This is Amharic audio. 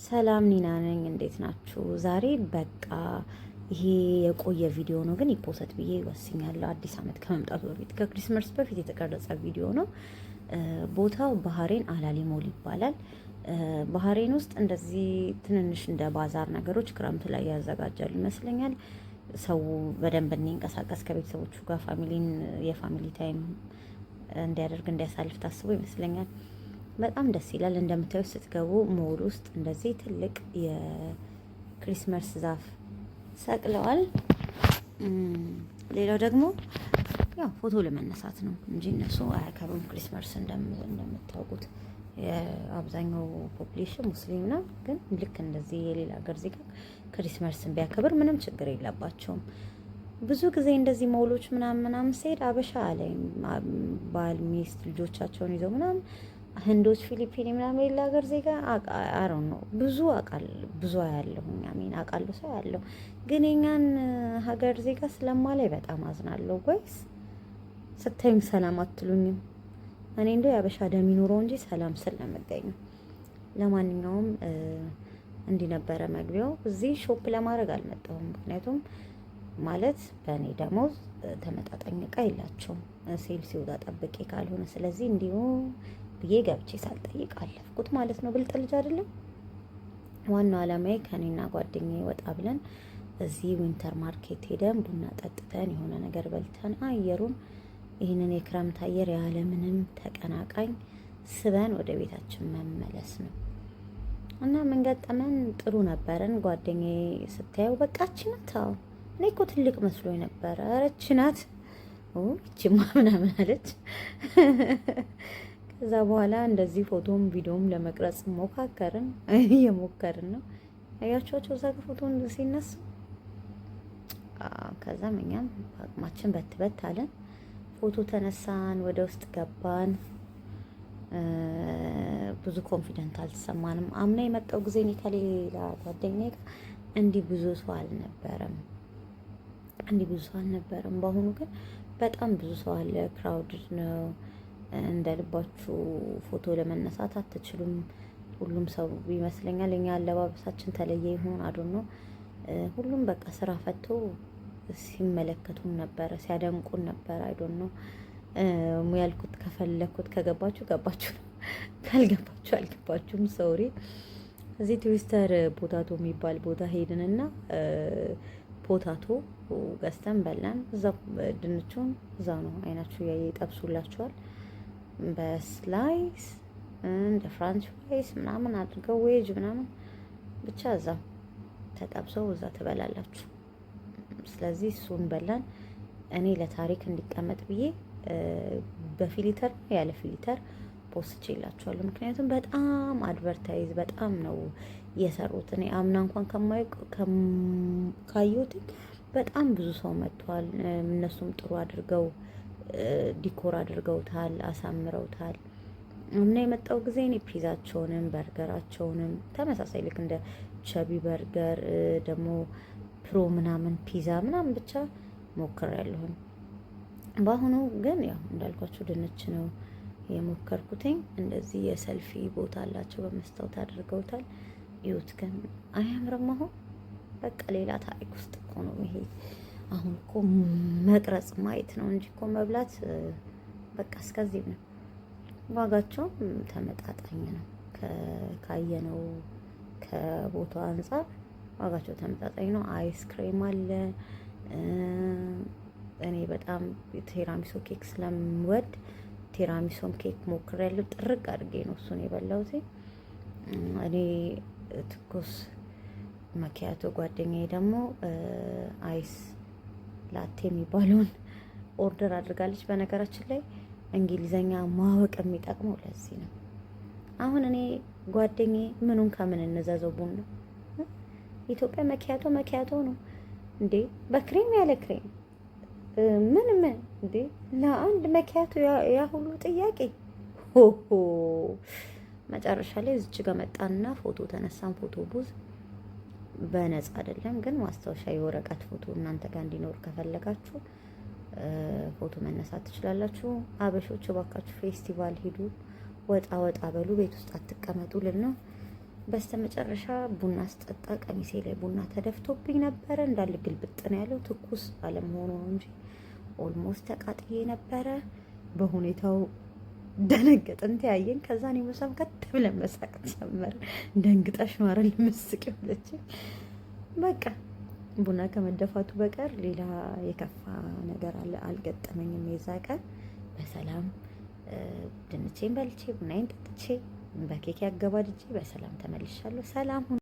ሰላም ኒና ነኝ። እንዴት ናችሁ? ዛሬ በቃ ይሄ የቆየ ቪዲዮ ነው ግን ይፖሰት ብዬ ወስኛለሁ። አዲስ አመት ከመምጣቱ በፊት ከክሪስመስ በፊት የተቀረጸ ቪዲዮ ነው። ቦታው ባህሬን አላሊ ሞል ይባላል። ባህሬን ውስጥ እንደዚህ ትንንሽ እንደ ባዛር ነገሮች ክረምት ላይ ያዘጋጃሉ ይመስለኛል። ሰው በደንብ እንዲንቀሳቀስ ከቤተሰቦቹ ጋር የፋሚሊ ታይም እንዲያደርግ እንዲያሳልፍ ታስቦ ይመስለኛል። በጣም ደስ ይላል። እንደምታዩት ስትገቡ ሞል ውስጥ እንደዚህ ትልቅ የክሪስመስ ዛፍ ሰቅለዋል። ሌላው ደግሞ ያው ፎቶ ለመነሳት ነው እንጂ እነሱ አያከብሩም ክሪስመስ እንደምታውቁት የአብዛኛው ፖፕሌሽን ሙስሊም ነው። ግን ልክ እንደዚህ የሌላ ሀገር ዜጋ ክሪስመስን ቢያከብር ምንም ችግር የለባቸውም። ብዙ ጊዜ እንደዚህ ሞሎች ምናምን ሲሄድ አበሻ አለኝ ባል ሚስት ልጆቻቸውን ይዘው ምናምን ህንዶች፣ ፊሊፒኒ ምናምን የሌላ ሀገር ዜጋ አረው ነው ብዙ ያለሁኝ አውቃለሁ ሰው ያለው ግን የኛን ሀገር ዜጋ ስለማላይ በጣም አዝናለሁ። ወይስ ስታዩም ሰላም አትሉኝም? እኔ እንደው ያበሻ ደም ይኖረው እንጂ ሰላም ስለምገኝ። ለማንኛውም እንዲህ ነበረ መግቢያው። እዚህ ሾፕ ለማድረግ አልመጣሁም፣ ምክንያቱም ማለት በእኔ ደሞዝ ተመጣጣኝ እቃ የላቸውም ሴል ሲወጣ ጠብቄ ካልሆነ፣ ስለዚህ እንዲሁ ብዬ ገብቼ ሳልጠይቅ አለፍኩት ማለት ነው። ብልጥ ልጅ አይደለም። ዋናው አላማዬ ከኔና ጓደኛዬ ወጣ ብለን እዚህ ዊንተር ማርኬት ሄደን ቡና ጠጥተን የሆነ ነገር በልተን አየሩን ይህንን የክረምት አየር ያለምንም ተቀናቃኝ ስበን ወደ ቤታችን መመለስ ነው እና ምን ገጠመን? ጥሩ ነበረን። ጓደኛዬ ስታየው በቃ እቺ ናት። እኔ እኮ ትልቅ መስሎኝ ነበረ። ኧረ እቺ ናት እቺማ ምናምን አለች። ከዛ በኋላ እንደዚህ ፎቶም ቪዲዮም ለመቅረጽ ሞካከርን፣ እየሞከርን ነው። አያችኋቸው እዛ ጋር ፎቶን ሲነሱ። ከዛም እኛም አቅማችን በትበት አለን። ፎቶ ተነሳን፣ ወደ ውስጥ ገባን። ብዙ ኮንፊደንት አልተሰማንም። አምና የመጣው ጊዜ እኔ ከሌላ ጓደኛዬ ጋር እንዲህ ብዙ ሰው አልነበረም። በአሁኑ ግን በጣም ብዙ ሰው አለ። ክራውድድ ነው። እንደ ልባችሁ ፎቶ ለመነሳት አትችሉም። ሁሉም ሰው ይመስለኛል እኛ አለባበሳችን ተለየ ይሆን አዶን ነው። ሁሉም በቃ ስራ ፈቶ ሲመለከቱን ነበረ፣ ሲያደንቁን ነበረ። አይዶን ነው ያልኩት። ከፈለኩት ከገባችሁ ገባችሁ ነው፣ ካልገባችሁ አልገባችሁም። ሶሪ። እዚህ ትዊስተር ፖታቶ የሚባል ቦታ ሄድንና ፖታቶ ገዝተን በላን። እዛው ድንቹን እዛው ነው አይናችሁ ይጠብሱላችኋል በስላይስ እንደ ፍራንች ፍራይስ ምናምን አድርገው ዌጅ ምናምን ብቻ እዛ ተጠብሰው እዛ ትበላላችሁ። ስለዚህ እሱን በላን። እኔ ለታሪክ እንዲቀመጥ ብዬ በፊሊተር ያለ ፊሊተር ፖስት ይላችኋለሁ። ምክንያቱም በጣም አድቨርታይዝ በጣም ነው የሰሩት። እኔ አምና እንኳን ካየሁት በጣም ብዙ ሰው መጥቷል። እነሱም ጥሩ አድርገው ዲኮር አድርገውታል፣ አሳምረውታል። አምና የመጣው ጊዜ እኔ ፒዛቸውንም በርገራቸውንም ተመሳሳይ ልክ እንደ ቸቢ በርገር ደግሞ ፕሮ ምናምን ፒዛ ምናምን ብቻ ሞክሬያለሁኝ። በአሁኑ ግን ያው እንዳልኳችሁ ድንች ነው የሞከርኩትኝ። እንደዚህ የሰልፊ ቦታ አላቸው፣ በመስታወት አድርገውታል። ይሁት ግን አያምርም? አሁን በቃ ሌላ ታሪክ ውስጥ እኮ ነው ይሄ። አሁን እኮ መቅረጽ ማየት ነው እንጂ እኮ መብላት በቃ እስከዚህ ነው። ዋጋቸውም ተመጣጣኝ ነው ካየነው ከቦታው አንፃር ዋጋቸው ተመጣጣኝ ነው። አይስክሬም አለ። እኔ በጣም ቴራሚሶ ኬክ ስለምወድ ቴራሚሶም ኬክ ሞክሬያለሁ። ጥርቅ አድርጌ ነው እሱን የበላሁት። እኔ ትኩስ መኪያቶ፣ ጓደኛዬ ደግሞ አይስ ላቴ የሚባለውን ኦርደር አድርጋለች። በነገራችን ላይ እንግሊዘኛ ማወቅ የሚጠቅመው ለዚህ ነው። አሁን እኔ ጓደኛዬ ምኑን ከምን እንዘዘው? ቡና ኢትዮጵያ መኪያቶ ነው እንዴ? በክሬም ያለ ክሬም ምን እንዴ? ለአንድ መኪያቶ ያ ሁሉ ጥያቄ? ሆሆ መጨረሻ ላይ እዚች ጋር መጣና ፎቶ ተነሳን። ፎቶ ቡዝ በነፃ አይደለም ግን ማስታወሻ የወረቀት ፎቶ እናንተ ጋር እንዲኖር ከፈለጋችሁ ፎቶ መነሳት ትችላላችሁ። አበሾች እባካችሁ ፌስቲቫል ሂዱ፣ ወጣ በሉ፣ ቤት ውስጥ አትቀመጡ ልን ነው። በስተመጨረሻ ቡና ስጠጣ ቀሚሴ ላይ ቡና ተደፍቶብኝ ነበረ። እንዳለ ግልብጥ ነው ያለው። ትኩስ አለመሆኑ ነው እንጂ ኦልሞስት ተቃጥዬ ነበረ። በሁኔታው ደነገጥን፣ ተያየን። ከዛ እኔ መሳም ከት ብለን መሳቅ ጀመረ። ደንግጠሽ ነው አይደል ምስቅ ብለች። በቃ ቡና ከመደፋቱ በቀር ሌላ የከፋ ነገር አልገጠመኝም። የዛ ቀን በሰላም ድንቼን በልቼ ቡናዬን ጠጥቼ በኬክ ያገባድጄ በሰላም ተመልሻለሁ። ሰላም